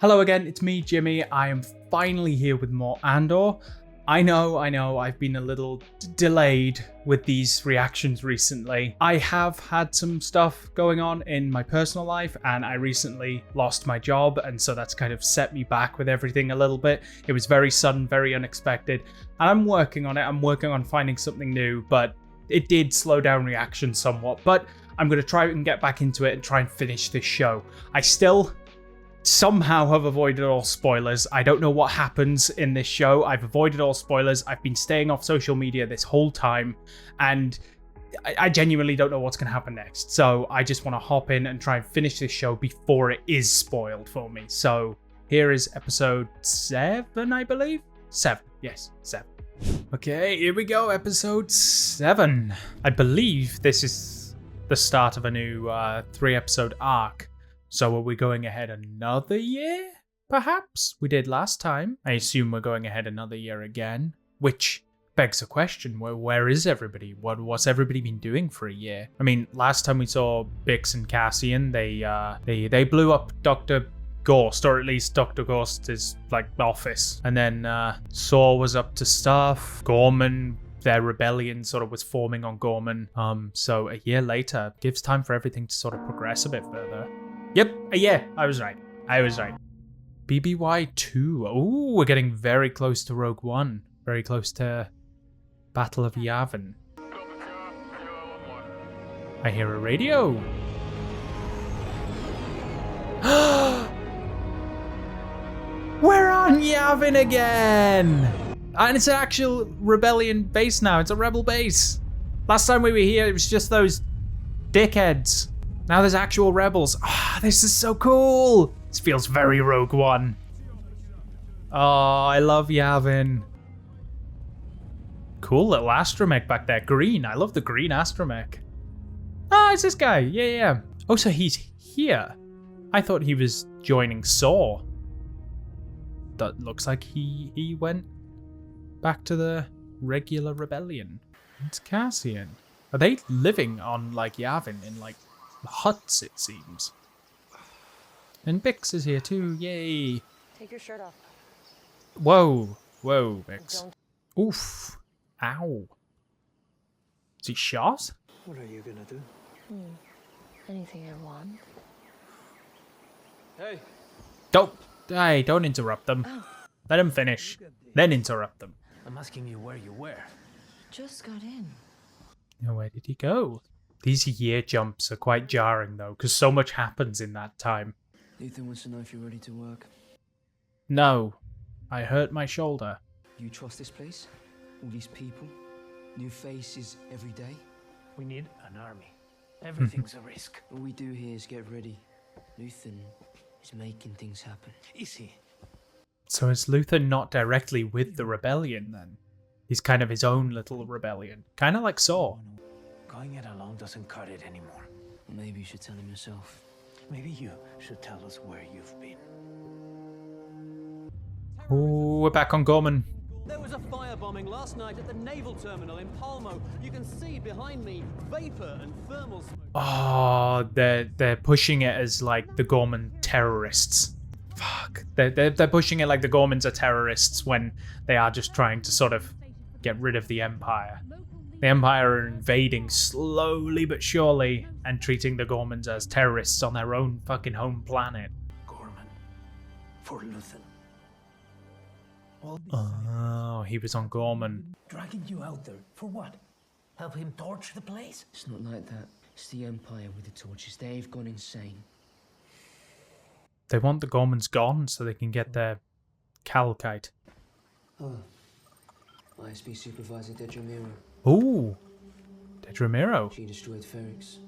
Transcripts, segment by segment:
Hello again, it's me, Jimmy. I am finally here with more Andor. I know, I've been a little delayed with these reactions recently. I have had some stuff going on in my personal life, and I recently lost my job, and so that's kind of set me back with everything a little bit. It was very sudden, very unexpected, and I'm working on it. I'm working on finding something new, but it did slow down reactions somewhat. But I'm going to try and get back into it and try and finish this show. I still somehow have avoided all spoilers. I don't know what happens in this show. I've avoided all spoilers. I've been staying off social media this whole time, and I genuinely don't know what's going to happen next. So I just want to hop in and try and finish this show before it is spoiled for me. So here is episode 7, I believe? 7. Yes, 7. Okay, here we go. Episode 7. I believe this is the start of a new 3-episode arc. So are we going ahead another year? Perhaps? We did last time. I assume we're going ahead another year again. Which begs a question. Where is everybody? What's everybody been doing for a year? I mean, last time we saw Bix and Cassian, they blew up Dr. Ghost, or at least Dr. Ghost's office. And then Saw was up to stuff. Ghorman, their rebellion sort of was forming on Ghorman. So a year later gives time for everything to sort of progress a bit further. Yep, yeah, I was right. BBY2. Oh, we're getting very close to Rogue One. Very close to Battle of Yavin. I hear a radio. We're on Yavin again! And it's an actual rebellion base now. It's a rebel base. Last time we were here, it was just those dickheads. Now there's actual rebels. This is so cool. This feels very Rogue One. Oh, I love Yavin. Cool little astromech back there. Green. I love the green astromech. It's this guy. Yeah. Oh, so he's here. I thought he was joining Saw. That looks like he went back to the regular rebellion. It's Cassian. Are they living on Yavin in huts, it seems? And Bix is here too. Yay. Take your shirt off. Whoa, Bix. Oof. Ow. Is he shot? What are you gonna do? Anything I want. Hey! Don't interrupt them. Let them finish. Then interrupt them. I'm asking you where you were. Just got in. Now, where did he go? These year jumps are quite jarring though, because so much happens in that time. Ethan wants to know if you're ready to work. No. I hurt my shoulder. You trust this place? All these people? New faces every day? We need an army. Everything's a risk. All we do here is get ready. Luthen is making things happen. Is he? So is Luther not directly with the rebellion then? He's kind of his own little rebellion. Kind of like Saw. Going it alone doesn't cut it anymore. Maybe you should tell him yourself. Maybe you should tell us where you've been. Oh, we're back on Ghorman. There was a firebombing last night at the naval terminal in Palmo. You can see behind me vapor and thermal smoke. Oh, they're pushing it as the Ghorman terrorists. Fuck. They're pushing it like the Ghormans are terrorists when they are just trying to sort of get rid of the Empire. The Empire are invading slowly but surely and treating the Ghormans as terrorists on their own fucking home planet. Ghorman. For Luthen. Oh, he was on Ghorman. Dragging you out there. For what? Help him torch the place? It's not like that. It's the Empire with the torches. They've gone insane. They want the Ghormans gone so they can get their Calcite. ISB Supervisor Dedramiro. Ooh, Dedramiro. She destroyed Ferrix.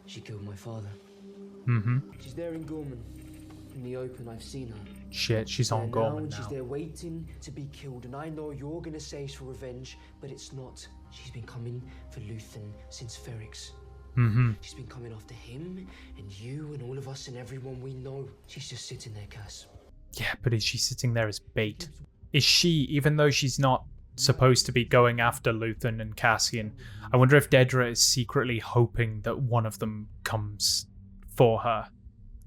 She killed my father. Mm-hmm. She's there in Ghorman. In the open, I've seen her. Shit, she's on Ghorman now. She's there waiting to be killed, and I know you're gonna say it's for revenge, but it's not. She's been coming for Luthen since Ferrix. Mm-hmm. She's been coming after him, and you, and all of us, and everyone we know. She's just sitting there, Cass. Yeah, but is she sitting there as bait? Is she, even though she's not supposed to be going after Luthen and Cassian, I wonder if Dedra is secretly hoping that one of them comes for her.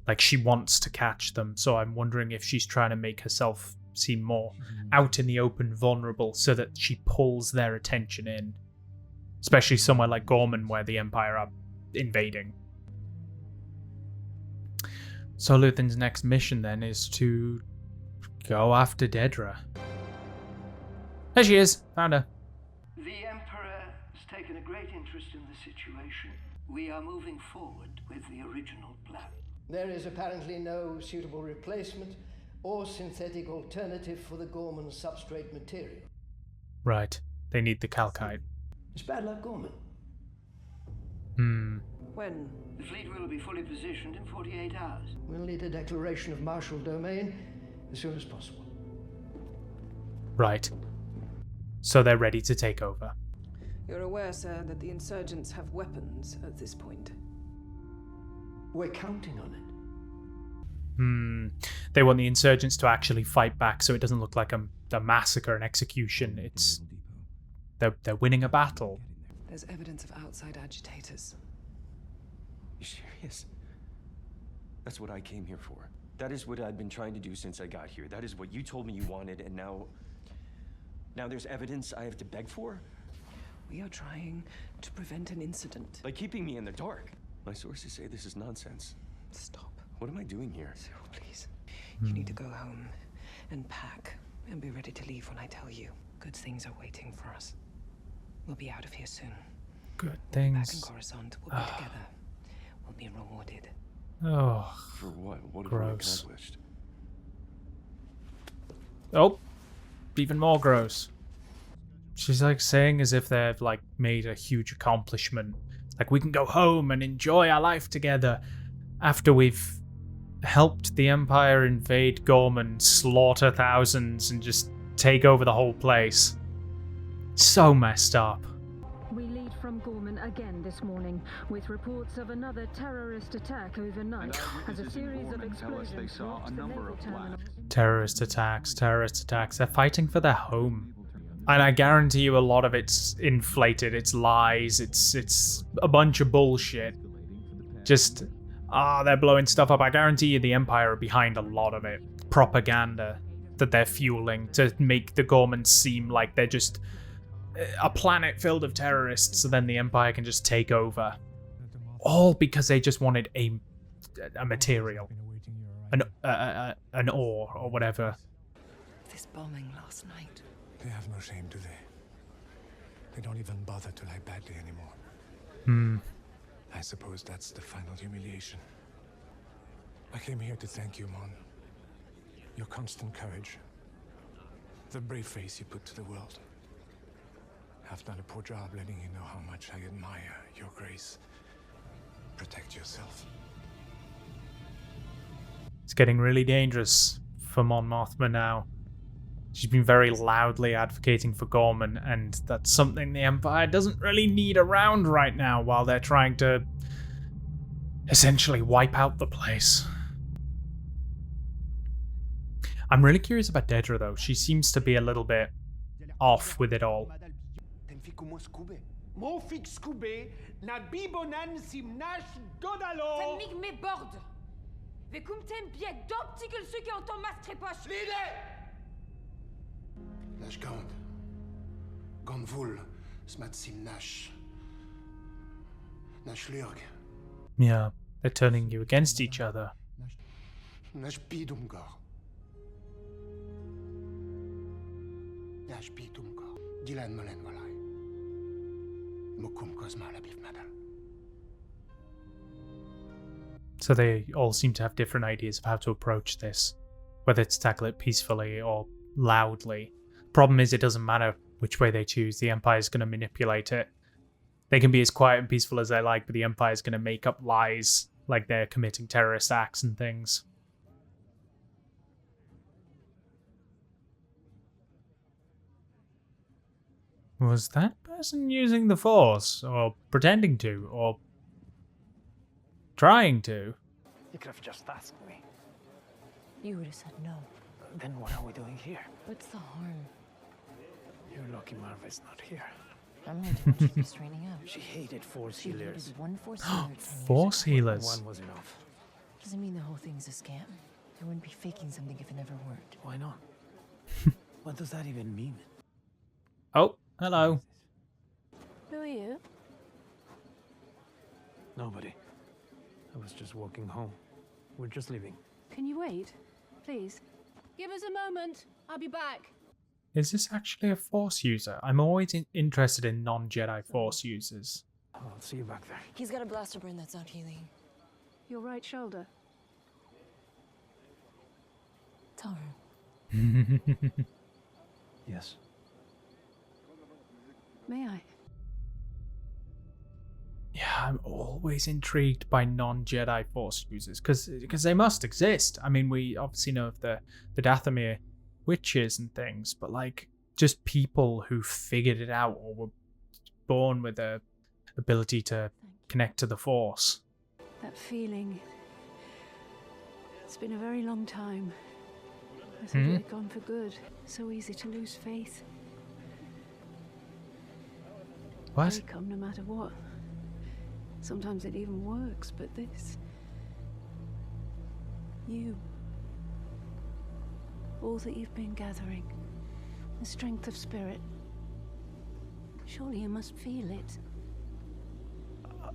Like, she wants to catch them, so I'm wondering if she's trying to make herself seem more out in the open, vulnerable, so that she pulls their attention in. Especially somewhere like Ghorman, where the Empire are invading. So Luthen's next mission, then, is to go after Dedra. There she is! Found her. The Emperor has taken a great interest in the situation. We are moving forward with the original plan. There is apparently no suitable replacement or synthetic alternative for the Ghorman substrate material. Right. They need the calcite. It's bad luck, Ghorman. When? The fleet will be fully positioned in 48 hours. We'll need a declaration of martial domain as soon as possible. Right. So they're ready to take over. You're aware, sir, that the insurgents have weapons at this point. We're counting on it. They want the insurgents to actually fight back, so it doesn't look like a massacre, an execution. It's they're winning a battle. There's evidence of outside agitators. You serious? That's what I came here for. That is what I've been trying to do since I got here. That is what you told me you wanted, and now there's evidence I have to beg for? We are trying to prevent an incident. Like keeping me in the dark. My sources say this is nonsense. Stop. What am I doing here? Cyril, please. You need to go home and pack and be ready to leave when I tell you. Good things are waiting for us. We'll be out of here soon. Good Back in things. Coruscant, we'll be together. We'll be rewarded. Oh, For what? What have gross. we accomplished? Oh, even more gross. She's like saying as if they've like made a huge accomplishment. Like, we can go home and enjoy our life together after we've helped the Empire invade Ghorman, slaughter thousands, and just take over the whole place. So messed up. We lead from Ghorman again this morning, with reports of another terrorist attack overnight, as a series of explosions rocked the naval terminal. Terrorist attacks. They're fighting for their home. And I guarantee you a lot of it's inflated, it's lies, it's a bunch of bullshit. Just, they're blowing stuff up. I guarantee you the Empire are behind a lot of it. Propaganda that they're fueling to make the Ghorman seem like they're just a planet filled of terrorists, so then the Empire can just take over. All because they just wanted a material. An ore or whatever. This bombing last night. They have no shame, do they? They don't even bother to lie badly anymore. I suppose that's the final humiliation. I came here to thank you, Mon. Your constant courage. The brave face you put to the world. I've done a poor job letting you know how much I admire your grace. Protect yourself. It's getting really dangerous for Mon Mothma now. She's been very loudly advocating for Ghorman, and that's something the Empire doesn't really need around right now while they're trying to essentially wipe out the place. I'm really curious about Dedra, though. She seems to be a little bit off with it all. Nash Gand. Gonvul, Smatsim Nash. Nash Lurg. Yeah, they're turning you against each other. Nash Bidumgar. Nash Bidumgar. Dilan Molen Walai. Mukum Kozma Labif Madal. So they all seem to have different ideas of how to approach this, whether to tackle it peacefully or loudly. Problem is, it doesn't matter which way they choose. The Empire's going to manipulate it. They can be as quiet and peaceful as they like, but the Empire's going to make up lies like they're committing terrorist acts and things. Was that person using the Force, or pretending to, or trying to? You could have just asked me. You would have said no. Then what are we doing here? What's the harm? You're lucky Marva's not here. I'm not doing what she's training out. She hated Force She healers. hated one Force healer 10 years Force ago. healers. One was enough. Doesn't mean the whole thing's a scam. I wouldn't be faking something if it never worked. Why not? What does that even mean? Oh, hello. Who are you? Nobody. I was just walking home. We're just leaving. Can you wait? Please. Give us a moment. I'll be back. Is this actually a Force user? I'm always interested in non-Jedi Force users. I'll see you back there. He's got a blaster burn that's not healing. Your right shoulder. Tell her. Yes. May I? Yeah, I'm always intrigued by non-Jedi Force users because they must exist. I mean, we obviously know of the Dathomir witches and things, but like just people who figured it out or were born with the ability to connect to the Force. That feeling. It's been a very long time. I thought it had gone for good. So easy to lose faith. What? They come no matter what. Sometimes it even works, but this... You. All that you've been gathering. The strength of spirit. Surely you must feel it.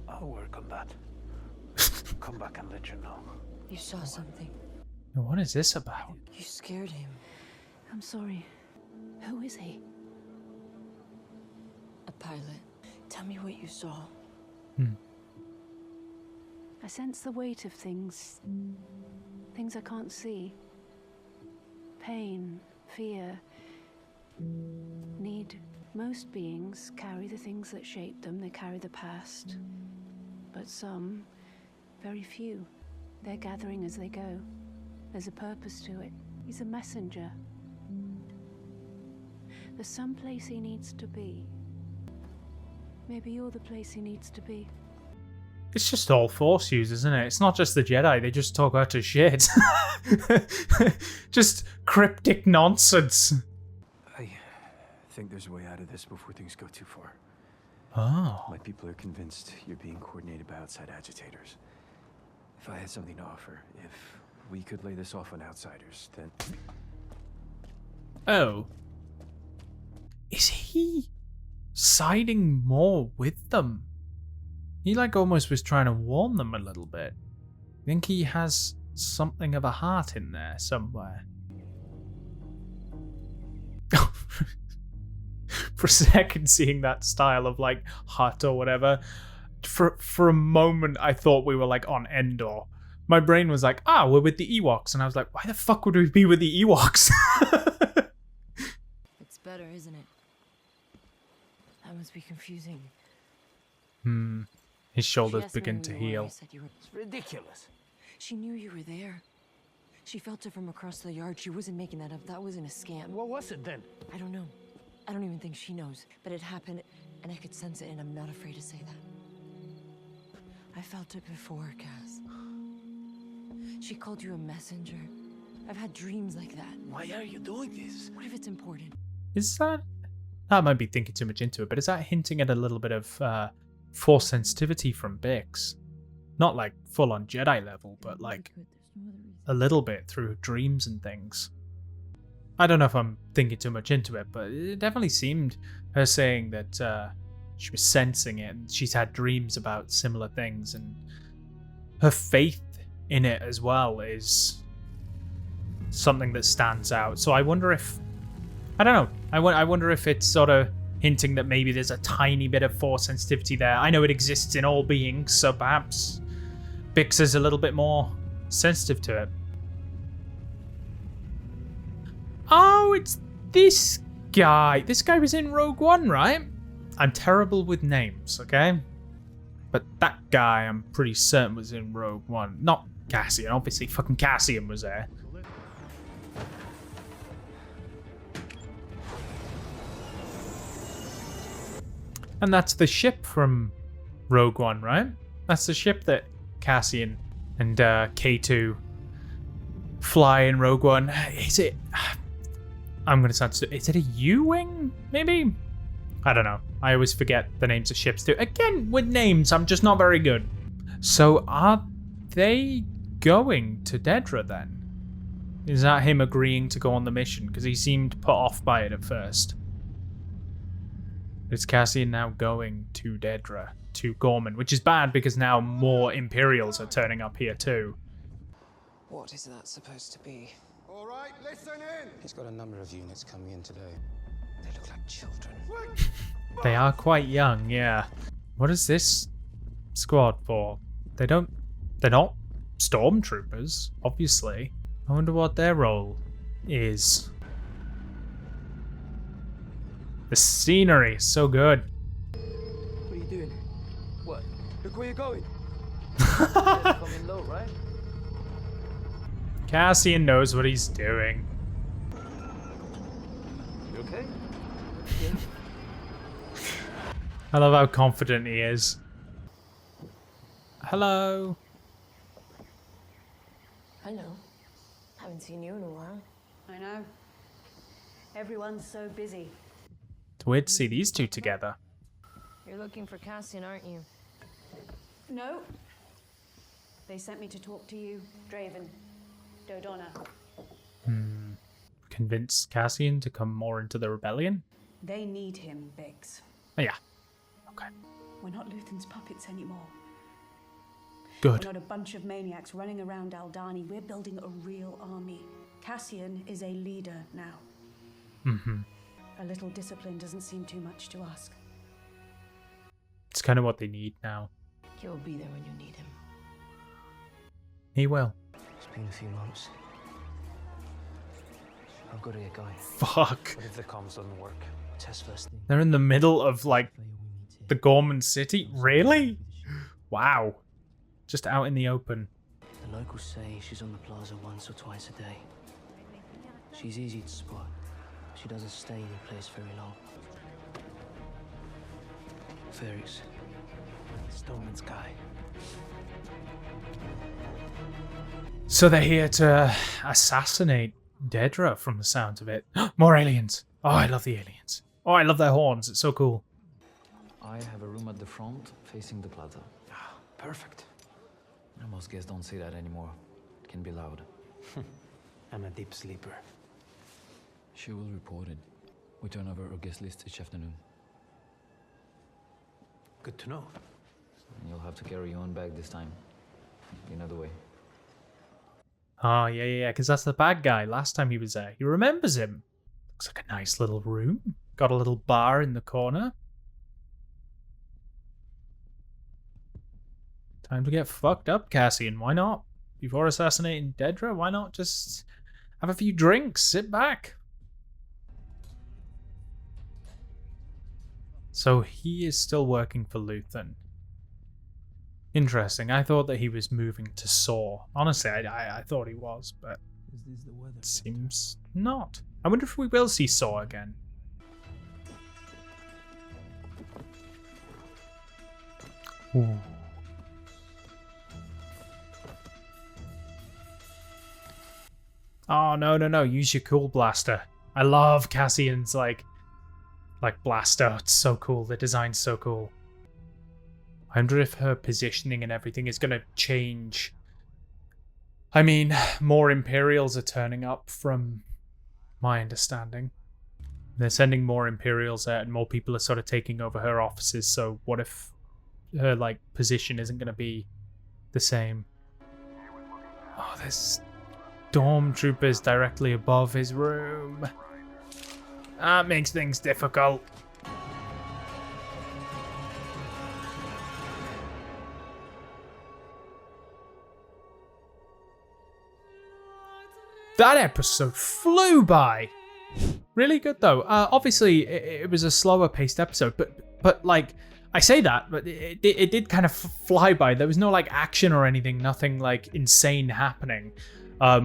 I'll work on that. Come back and let you know. You saw something. What is this about? You scared him. I'm sorry. Who is he? A pilot. Tell me what you saw. I sense the weight of things. Things I can't see. Pain, fear, need. Most beings carry the things that shape them. They carry the past. But some, very few, they're gathering as they go. There's a purpose to it. He's a messenger. There's some place he needs to be. Maybe you're the place he needs to be. It's just all Force users, isn't it? It's not just the Jedi. They just talk out of shit. Just cryptic nonsense. I think there's a way out of this before things go too far. Oh. My people are convinced you're being coordinated by outside agitators. If I had something to offer, if we could lay this off on outsiders, then... Oh. Is he siding more with them? He like almost was trying to warn them a little bit. I think he has something of a heart in there somewhere. For a second, seeing that style of like hut or whatever, for a moment I thought we were like on Andor. My brain was like, we're with the Ewoks, and I was like, why the fuck would we be with the Ewoks? It's better, isn't it? That must be confusing. His She shoulders asked me begin where to you were. I heal. said you were... It's ridiculous. She knew you were there. She felt it from across the yard. She wasn't making that up. That wasn't a scam. What was it then? I don't know. I don't even think she knows. But it happened, and I could sense it, and I'm not afraid to say that. I felt it before, Cass. She called you a messenger. I've had dreams like that. Why are you doing this? What if it's important? Is that... I might be thinking too much into it, but is that hinting at a little bit of Force sensitivity from Bix? Not like full-on Jedi level, but like a little bit through dreams and things. I don't know if I'm thinking too much into it, but it definitely seemed her saying that she was sensing it and she's had dreams about similar things, and her faith in it as well is something that stands out. So I wonder if... I don't know. I wonder if it's sort of hinting that maybe there's a tiny bit of Force sensitivity there. I know it exists in all beings, so perhaps Bix is a little bit more sensitive to it. Oh, it's this guy. This guy was in Rogue One, right? I'm terrible with names, okay? But that guy, I'm pretty certain, was in Rogue One. Not Cassian. Obviously, fucking Cassian was there. And that's the ship from Rogue One, right? That's the ship that Cassian and K2 fly in Rogue One. Is it... I'm going to sound... Is it a U-Wing, maybe? I don't know. I always forget the names of ships too. Again, with names, I'm just not very good. So are they going to Dedra then? Is that him agreeing to go on the mission? Because he seemed put off by it at first. Is Cassian now going to Dedra, to Ghorman, which is bad because now more Imperials are turning up here too. What is that supposed to be? All right, listen in. He's got a number of units coming in today. They look like children. They are quite young, yeah. What is this squad for? They're not stormtroopers, obviously. I wonder what their role is. The scenery is so good. What are you doing? What? Look where you're going. Coming low, right? Cassian knows what he's doing. You okay? I love how confident he is. Hello. Hello. Haven't seen you in a while. I know. Everyone's so busy. It's weird to see these two together. You're looking for Cassian, aren't you? No. They sent me to talk to you, Draven, Dodonna. Convince Cassian to come more into the rebellion? They need him, Biggs. Oh, yeah. Okay. We're not Luthen's puppets anymore. Good. We're not a bunch of maniacs running around Aldani. We're building a real army. Cassian is a leader now. A little discipline doesn't seem too much to ask. It's kind of what they need now. He'll be there when you need him. He will. It's been a few months. I've got to get going. Fuck. What if the comms doesn't work? Test first thing. They're in the middle of, like, the Ghorman city? Really? Wow. Just out in the open. The locals say she's on the plaza once or twice a day. She's easy to spot. She doesn't stay in a place very long. Ferries. Stoneman Sky. So they're here to assassinate Dedra from the sounds of it. More aliens. Oh, I love the aliens. Oh, I love their horns. It's so cool. I have a room at the front facing the plaza. Ah, perfect. Most guests don't say that anymore. It can be loud. I'm a deep sleeper. She will report it. We turn over our guest list each afternoon. Good to know. And you'll have to carry your own bag this time. Another way. Oh, yeah, because that's the bad guy. Last time he was there. He remembers him. Looks like a nice little room. Got a little bar in the corner. Time to get fucked up, Cassian. Why not? Before assassinating Dedra, why not just have a few drinks, sit back? So he is still working for Luthen. Interesting. I thought that he was moving to Saw. Honestly, I thought he was, but it seems not. I wonder if we will see Saw again. Ooh. Oh, no. Use your cool blaster. I love Cassian's, like blaster. It's so cool. The design's so cool. I wonder if her positioning and everything is going to change. I mean, more Imperials are turning up from my understanding. They're sending more Imperials out and more people are sort of taking over her offices. So what if her, like, position isn't going to be the same? Oh, there's stormtroopers directly above his room. That makes things difficult. That episode flew by. Really good though. Obviously, it was a slower paced episode, but like I say that, but it did kind of fly by. There was no like action or anything, nothing like insane happening.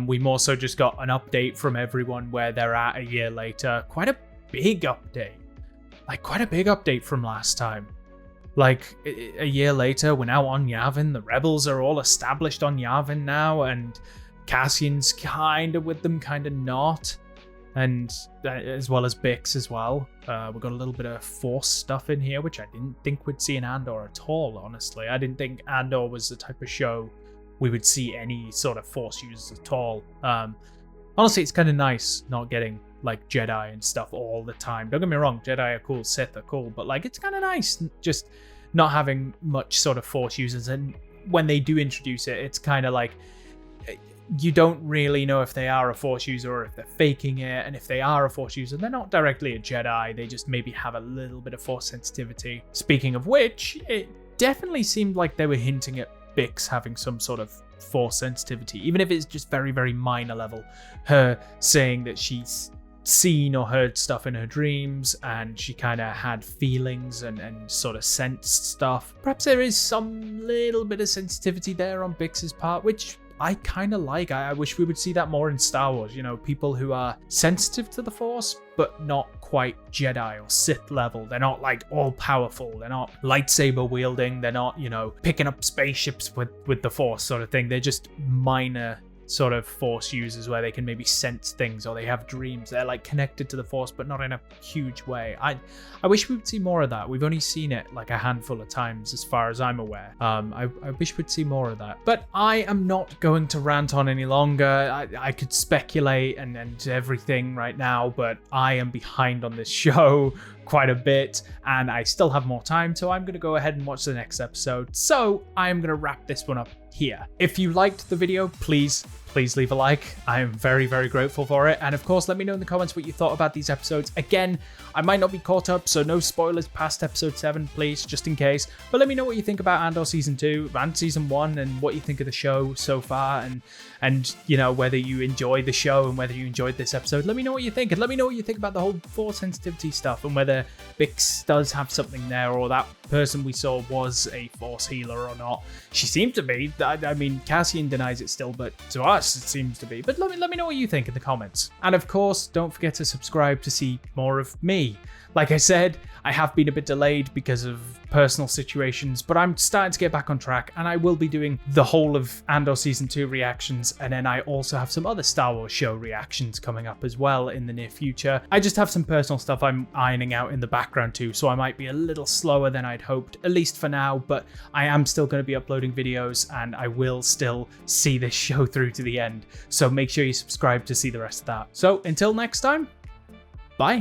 We more so just got an update from everyone where they're at a year later. Quite a big update. Like, quite a big update from last time. Like, a year later, we're now on Yavin. The rebels are all established on Yavin now, and Cassian's kind of with them, kind of not. And as well as Bix as well. We've got a little bit of Force stuff in here, which I didn't think we'd see in Andor at all, honestly. I didn't think Andor was the type of show we would see any sort of Force users at all. Honestly, it's kind of nice not getting like Jedi and stuff all the time. Don't get me wrong, Jedi are cool, Sith are cool, but like it's kind of nice just not having much sort of Force users. And when they do introduce it, it's kind of like you don't really know if they are a Force user or if they're faking it. And if they are a Force user, they're not directly a Jedi. They just maybe have a little bit of Force sensitivity. Speaking of which, it definitely seemed like they were hinting at Bix having some sort of Force sensitivity, even if it's just very, very minor level. Her saying that she's seen or heard stuff in her dreams and she kind of had feelings and sort of sensed stuff. Perhaps there is some little bit of sensitivity there on Bix's part, which I kind of like. I wish we would see that more in Star Wars. You know, people who are sensitive to the Force, but not quite Jedi or Sith level. They're not like all powerful. They're not lightsaber wielding. They're not, you know, picking up spaceships with the Force sort of thing. They're just minor sort of Force users where they can maybe sense things or they have dreams. They're like connected to the Force, but not in a huge way. I wish we would see more of that. We've only seen it like a handful of times as far as I'm aware. I wish we'd see more of that. But I am not going to rant on any longer. I could speculate and everything right now, but I am behind on this show quite a bit and I still have more time, so I'm going to go ahead and watch the next episode. So I am going to wrap this one up here. If you liked the video, please leave a like. I am very, very grateful for it. And of course, let me know in the comments what you thought about these episodes. Again, I might not be caught up, so no spoilers past episode 7, please, just in case. But let me know what you think about Andor Season 2 and Season 1 and what you think of the show so far and you know, whether you enjoyed the show and whether you enjoyed this episode. Let me know what you think, and let me know what you think about the whole Force sensitivity stuff and whether Bix does have something there or that person we saw was a Force healer or not. She seemed to be. I mean, Cassian denies it still, but to us it seems to be. But let me know what you think in the comments. And of course, don't forget to subscribe to see more of me. Like I said, I have been a bit delayed because of personal situations, but I'm starting to get back on track and I will be doing the whole of Andor Season 2 reactions, and then I also have some other Star Wars show reactions coming up as well in the near future. I just have some personal stuff I'm ironing out in the background too, so I might be a little slower than I'd hoped, at least for now, but I am still going to be uploading videos and I will still see this show through to the end. So make sure you subscribe to see the rest of that. So until next time, bye.